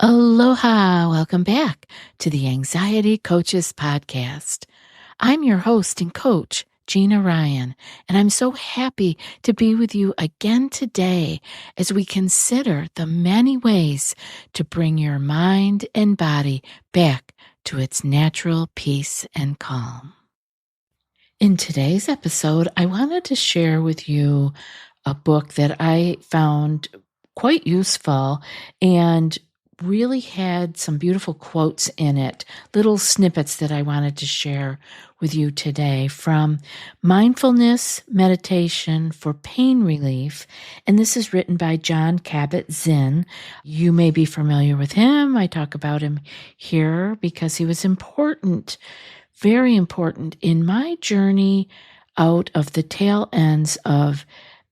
Aloha! Welcome back to the Anxiety Coaches Podcast. I'm your host and coach, Gina Ryan, and I'm so happy to be with you again today as we consider the many ways to bring your mind and body back to its natural peace and calm. In today's episode, I wanted to share with you a book that I found quite useful and really had some beautiful quotes in it, little snippets that I wanted to share with you today from Mindfulness Meditation for Pain Relief. And this is written by Jon Kabat-Zinn. You may be familiar with him. I talk about him here because he was important, very important in my journey out of the tail ends of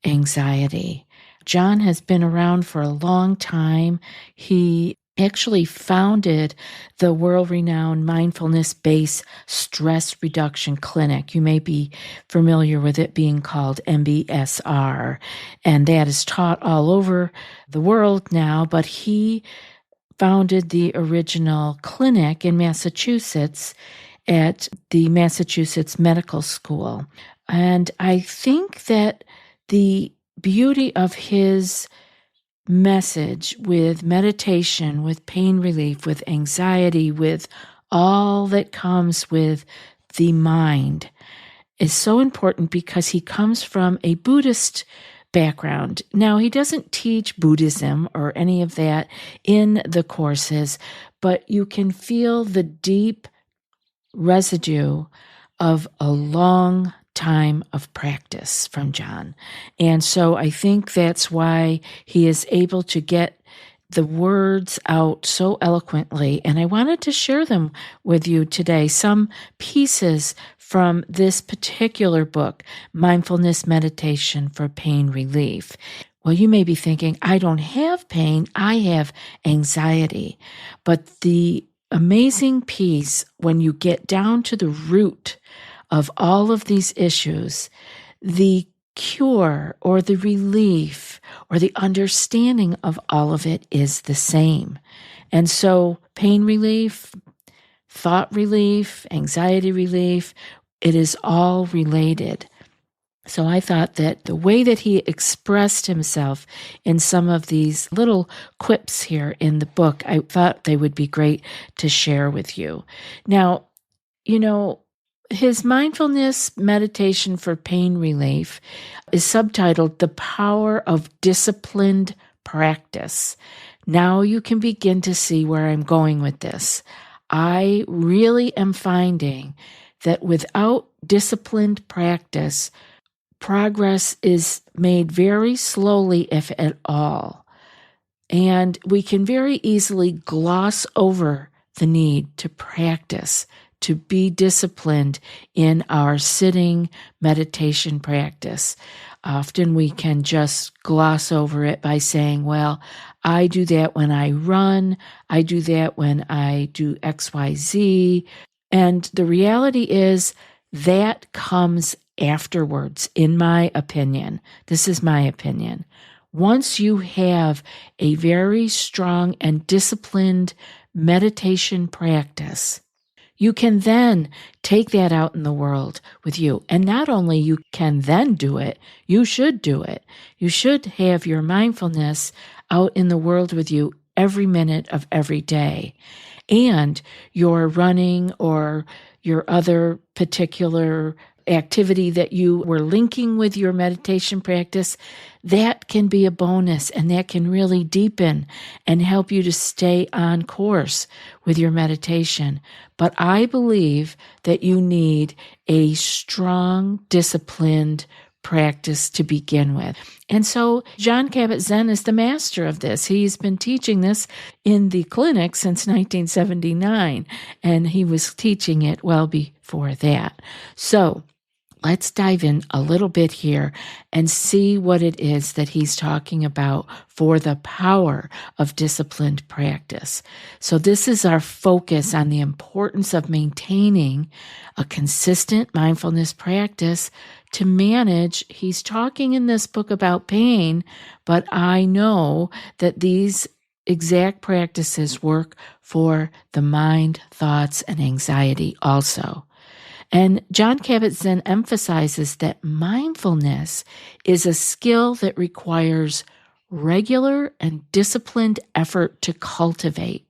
anxiety. Jon has been around for a long time. He actually founded the world-renowned Mindfulness-Based stress reduction clinic. You may be familiar with it being called MBSR, and that is taught all over the world now, but he founded the original clinic in Massachusetts at the Massachusetts Medical School. And I think that the beauty of his message with meditation, with pain relief, with anxiety, with all that comes with the mind is so important because he comes from a Buddhist background. Now, he doesn't teach Buddhism or any of that in the courses, but you can feel the deep residue of a long time of practice from Jon. And so I think that's why he is able to get the words out so eloquently. And I wanted to share them with you today, some pieces from this particular book, Mindfulness Meditation for Pain Relief. Well, you may be thinking, I don't have pain, I have anxiety. But the amazing piece, when you get down to the root of all of these issues, the cure or the relief or the understanding of all of it is the same. And so pain relief, thought relief, anxiety relief, it is all related. So I thought that the way that he expressed himself in some of these little quips here in the book, I thought they would be great to share with you. Now, his mindfulness meditation for pain relief is subtitled The Power of Disciplined Practice. Now you can begin to see where I'm going with this. I really am finding that without disciplined practice, progress is made very slowly, if at all. And we can very easily gloss over the need to practice, to be disciplined in our sitting meditation practice. Often we can just gloss over it by saying, well, I do that when I run, I do that when I do XYZ. And the reality is that comes afterwards, in my opinion. This is my opinion. Once you have a very strong and disciplined meditation practice, you can then take that out in the world with you. And not only you can then do it, you should do it. You should have your mindfulness out in the world with you every minute of every day. And your running or your other particular activity that you were linking with your meditation practice, that can be a bonus, and that can really deepen and help you to stay on course with your meditation. But I believe that you need a strong, disciplined practice to begin with. And so Jon Kabat-Zinn is the master of this. He's been teaching this in the clinic since 1979, and he was teaching it well before that. So let's dive in a little bit here and see what it is that he's talking about for the power of disciplined practice. So this is our focus on the importance of maintaining a consistent mindfulness practice to manage. He's talking in this book about pain, but I know that these exact practices work for the mind, thoughts, and anxiety also. And Jon Kabat-Zinn emphasizes that mindfulness is a skill that requires regular and disciplined effort to cultivate.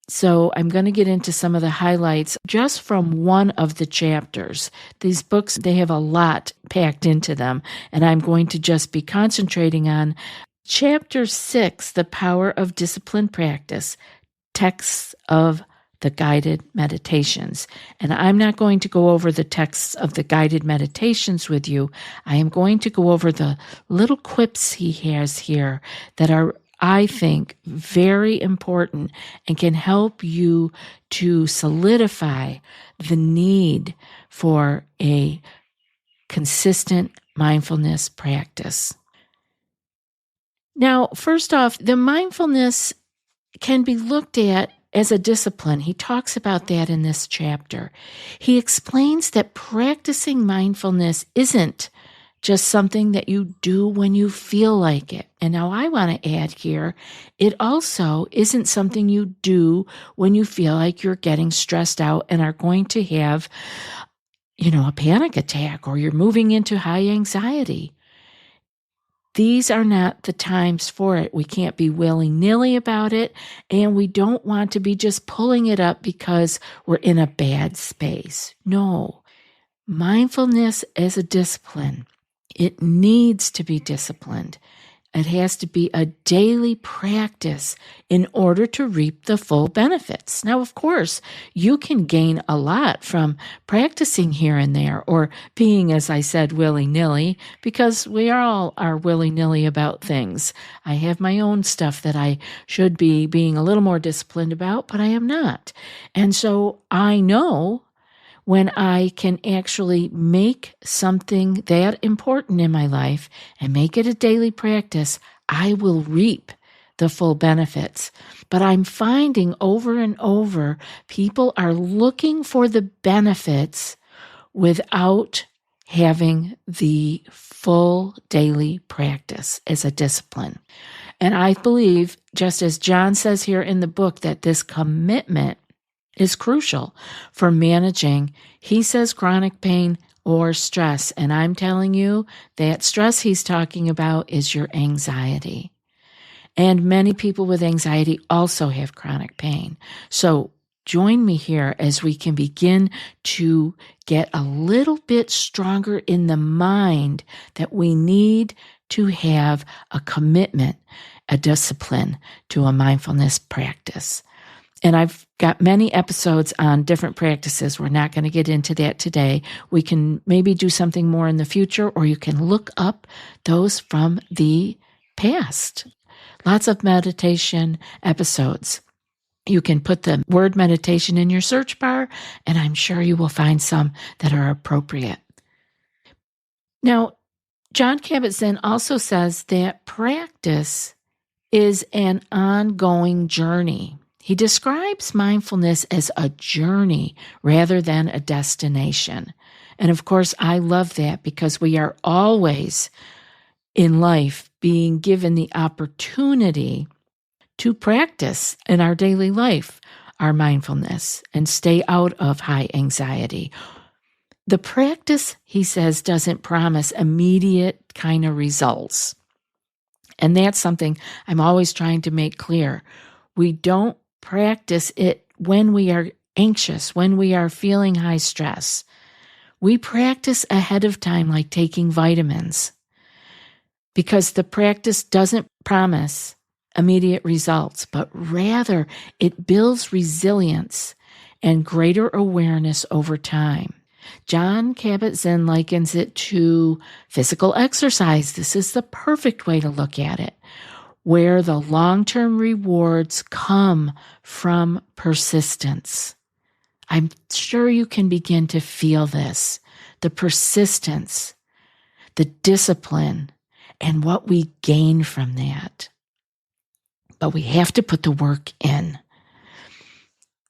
So I'm going to get into some of the highlights just from one of the chapters. These books, they have a lot packed into them, and I'm going to just be concentrating on Chapter 6, The Power of Disciplined Practice, Texts of the Guided Meditations. And I'm not going to go over the texts of the guided meditations with you. I am going to go over the little quips he has here that are, I think, very important and can help you to solidify the need for a consistent mindfulness practice. Now, first off, the mindfulness can be looked at as a discipline. He talks about that in this chapter. He explains that practicing mindfulness isn't just something that you do when you feel like it. And now I want to add here, it also isn't something you do when you feel like you're getting stressed out and are going to have, a panic attack or you're moving into high anxiety. These are not the times for it. We can't be willy-nilly about it, and we don't want to be just pulling it up because we're in a bad space. No, mindfulness as a discipline, it needs to be disciplined. It has to be a daily practice in order to reap the full benefits. Now, of course, you can gain a lot from practicing here and there or being, as I said, willy-nilly, because we all are willy-nilly about things. I have my own stuff that I should be being a little more disciplined about, but I am not. And so I know when I can actually make something that important in my life and make it a daily practice, I will reap the full benefits. But I'm finding over and over, people are looking for the benefits without having the full daily practice as a discipline. And I believe, just as Jon says here in the book, that this commitment is crucial for managing, he says, chronic pain or stress. And I'm telling you that stress he's talking about is your anxiety. And many people with anxiety also have chronic pain. So join me here as we can begin to get a little bit stronger in the mind that we need to have a commitment, a discipline to a mindfulness practice. And I've got many episodes on different practices. We're not going to get into that today. We can maybe do something more in the future, or you can look up those from the past. Lots of meditation episodes. You can put the word meditation in your search bar, and I'm sure you will find some that are appropriate. Now, Jon Kabat-Zinn also says that practice is an ongoing journey. He describes mindfulness as a journey rather than a destination. And of course, I love that because we are always in life being given the opportunity to practice in our daily life our mindfulness and stay out of high anxiety. The practice, he says, doesn't promise immediate kind of results. And that's something I'm always trying to make clear. We don't practice it when we are anxious, when we are feeling high stress. We practice ahead of time, like taking vitamins, because the practice doesn't promise immediate results, but rather it builds resilience and greater awareness over time. Jon Kabat-Zinn likens it to physical exercise. This is the perfect way to look at it, where the long-term rewards come from persistence. I'm sure you can begin to feel this, the persistence, the discipline, and what we gain from that. But we have to put the work in.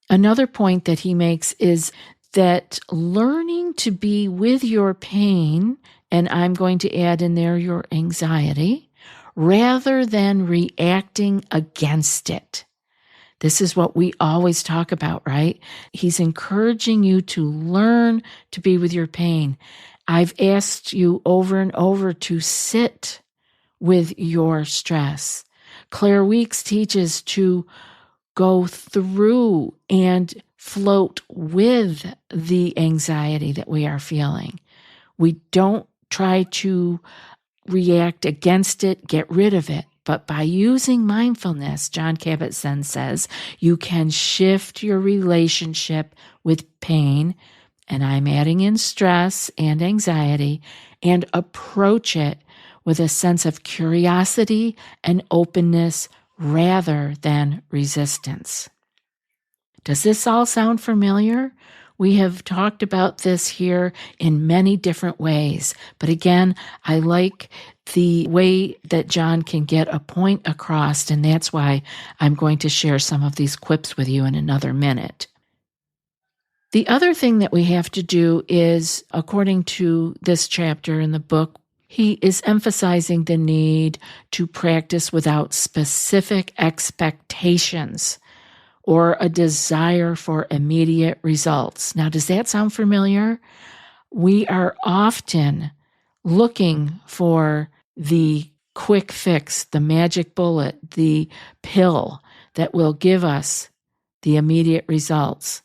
Another point that he makes is that learning to be with your pain, and I'm going to add in there your anxiety, rather than reacting against it. This is what we always talk about, right? He's encouraging you to learn to be with your pain. I've asked you over and over to sit with your stress. Claire Weeks teaches to go through and float with the anxiety that we are feeling. We don't try to react against it, get rid of it. But by using mindfulness, Jon Kabat-Zinn says, you can shift your relationship with pain, and I'm adding in stress and anxiety, and approach it with a sense of curiosity and openness rather than resistance. Does this all sound familiar? We have talked about this here in many different ways. But again, I like the way that Jon can get a point across, and that's why I'm going to share some of these quips with you in another minute. The other thing that we have to do is, according to this chapter in the book, he is emphasizing the need to practice without specific expectations or a desire for immediate results. Now, does that sound familiar? We are often looking for the quick fix, the magic bullet, the pill that will give us the immediate results.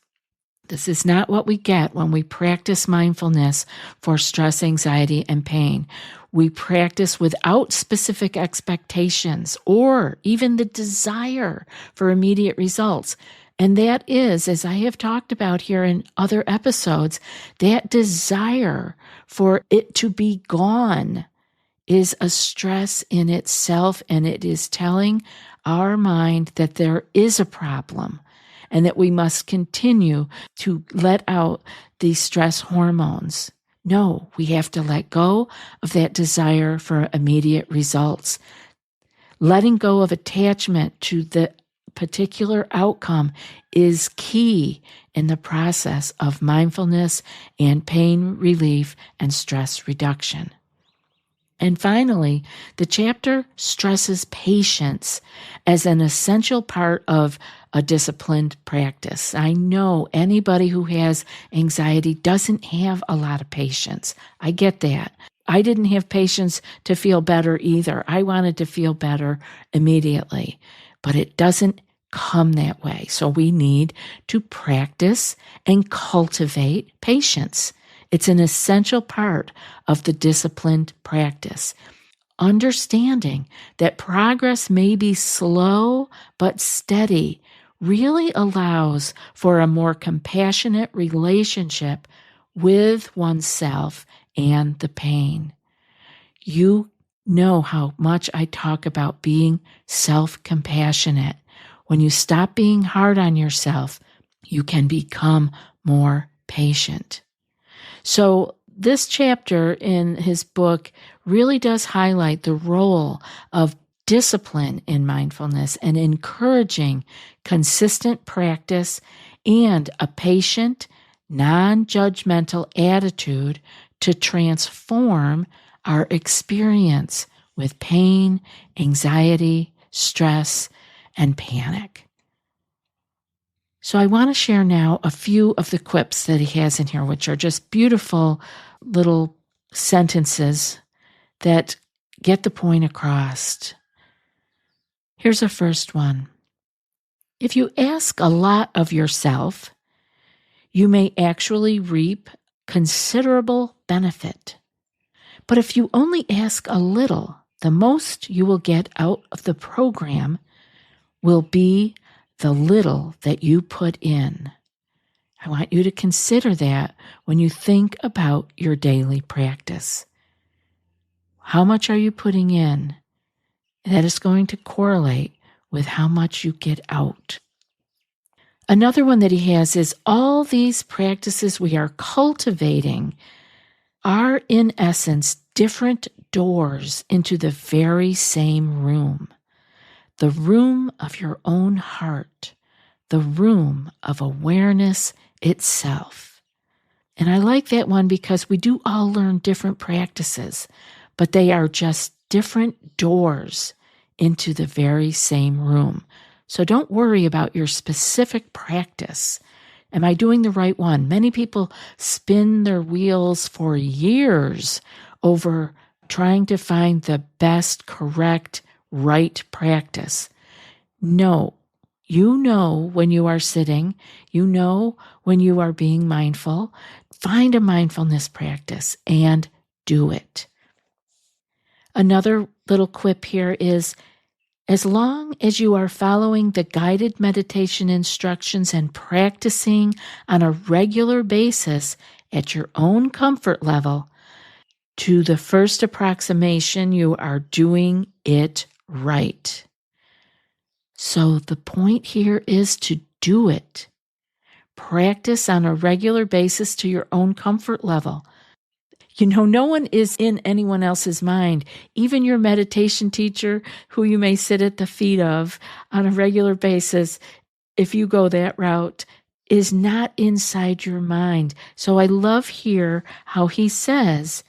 This is not what we get when we practice mindfulness for stress, anxiety, and pain. We practice without specific expectations or even the desire for immediate results. And that is, as I have talked about here in other episodes, that desire for it to be gone is a stress in itself, and it is telling our mind that there is a problem and that we must continue to let out these stress hormones. No, we have to let go of that desire for immediate results. Letting go of attachment to the particular outcome is key in the process of mindfulness and pain relief and stress reduction. And finally, the chapter stresses patience as an essential part of a disciplined practice. I know anybody who has anxiety doesn't have a lot of patience. I get that. I didn't have patience to feel better either. I wanted to feel better immediately, but it doesn't come that way. So we need to practice and cultivate patience. It's an essential part of the disciplined practice. Understanding that progress may be slow but steady really allows for a more compassionate relationship with oneself and the pain. You know how much I talk about being self-compassionate. When you stop being hard on yourself, you can become more patient. So this chapter in his book really does highlight the role of discipline in mindfulness and encouraging consistent practice and a patient, non-judgmental attitude to transform our experience with pain, anxiety, stress, and panic. So I want to share now a few of the quips that he has in here, which are just beautiful little sentences that get the point across. Here's a first one. If you ask a lot of yourself, you may actually reap considerable benefit. But if you only ask a little, the most you will get out of the program will be the little that you put in. I want you to consider that when you think about your daily practice. How much are you putting in? That is going to correlate with how much you get out. Another one that he has is all these practices we are cultivating are in essence different doors into the very same room. The room of your own heart, the room of awareness itself. And I like that one because we do all learn different practices, but they are just different doors into the very same room. So don't worry about your specific practice. Am I doing the right one? Many people spin their wheels for years over trying to find the best, correct, right practice. No, you know when you are sitting, you know when you are being mindful. Find a mindfulness practice and do it. Another little quip here is, as long as you are following the guided meditation instructions and practicing on a regular basis at your own comfort level, to the first approximation, you are doing it right. So the point here is to do it. Practice on a regular basis to your own comfort level. You know, no one is in anyone else's mind. Even your meditation teacher, who you may sit at the feet of on a regular basis, if you go that route, is not inside your mind. So I love here how he says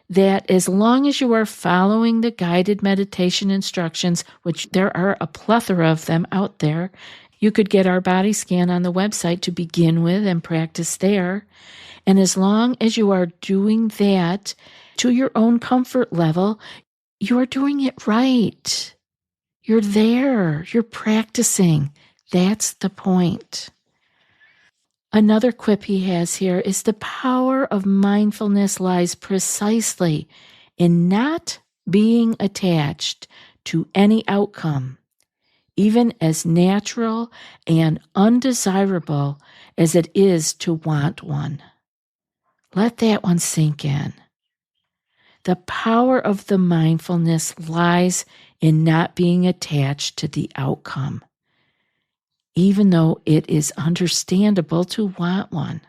that as long as you are following the guided meditation instructions, which there are a plethora of them out there, you could get our body scan on the website to begin with and practice there. And as long as you are doing that to your own comfort level, you are doing it right. You're there. You're practicing. That's the point. Another quip he has here is the power of mindfulness lies precisely in not being attached to any outcome, even as natural and undesirable as it is to want one. Let that one sink in. The power of the mindfulness lies in not being attached to the outcome, even though it is understandable to want one.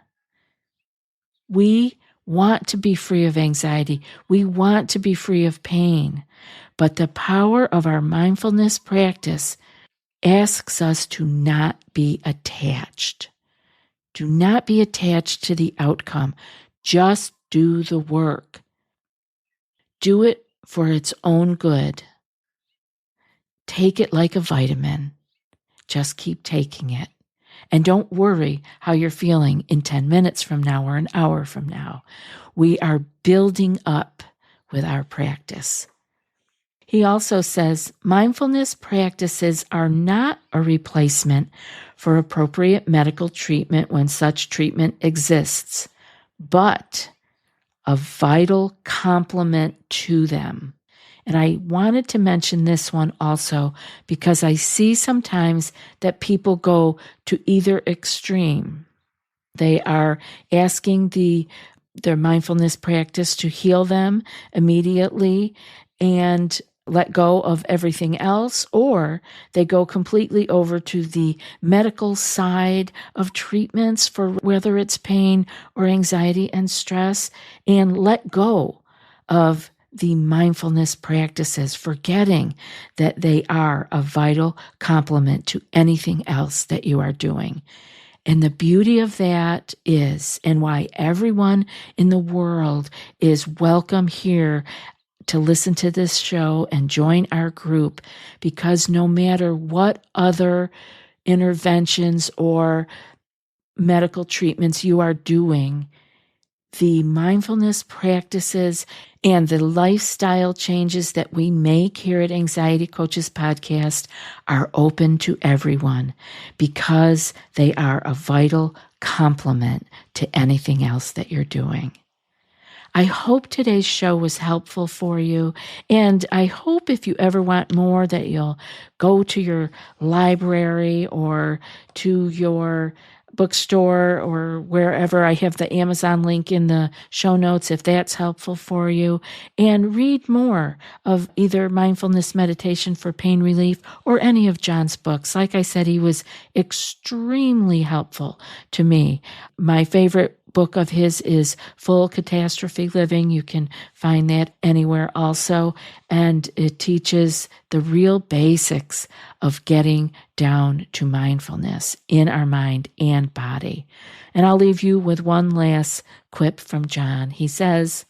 We want to be free of anxiety. We want to be free of pain. But the power of our mindfulness practice asks us to not be attached. Do not be attached to the outcome. Just do the work. Do it for its own good. Take it like a vitamin. Just keep taking it. And don't worry how you're feeling in 10 minutes from now or an hour from now. We are building up with our practice. He also says mindfulness practices are not a replacement for appropriate medical treatment when such treatment exists, but a vital complement to them. And I wanted to mention this one also because I see sometimes that people go to either extreme. They are asking their mindfulness practice to heal them immediately and let go of everything else, or they go completely over to the medical side of treatments for whether it's pain or anxiety and stress, and let go of the mindfulness practices, forgetting that they are a vital complement to anything else that you are doing. And the beauty of that is, and why everyone in the world is welcome here to listen to this show and join our group, because no matter what other interventions or medical treatments you are doing, the mindfulness practices and the lifestyle changes that we make here at Anxiety Coaches Podcast are open to everyone because they are a vital complement to anything else that you're doing. I hope today's show was helpful for you, and I hope if you ever want more that you'll go to your library or to your bookstore or wherever. I have the Amazon link in the show notes if that's helpful for you, and read more of either Mindfulness Meditation for Pain Relief or any of Jon's books. Like I said, he was extremely helpful to me. My favorite book of his is Full Catastrophe Living. You can find that anywhere also. And it teaches the real basics of getting down to mindfulness in our mind and body. And I'll leave you with one last quip from Jon. He says,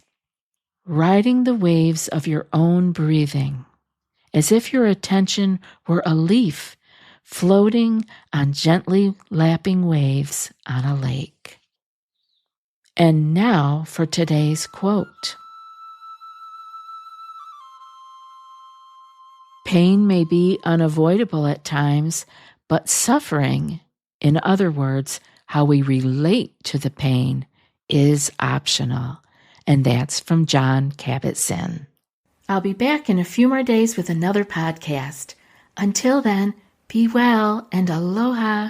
riding the waves of your own breathing, as if your attention were a leaf floating on gently lapping waves on a lake. And now for today's quote. Pain may be unavoidable at times, but suffering, in other words, how we relate to the pain, is optional. And that's from Jon Kabat-Zinn. I'll be back in a few more days with another podcast. Until then, be well and aloha.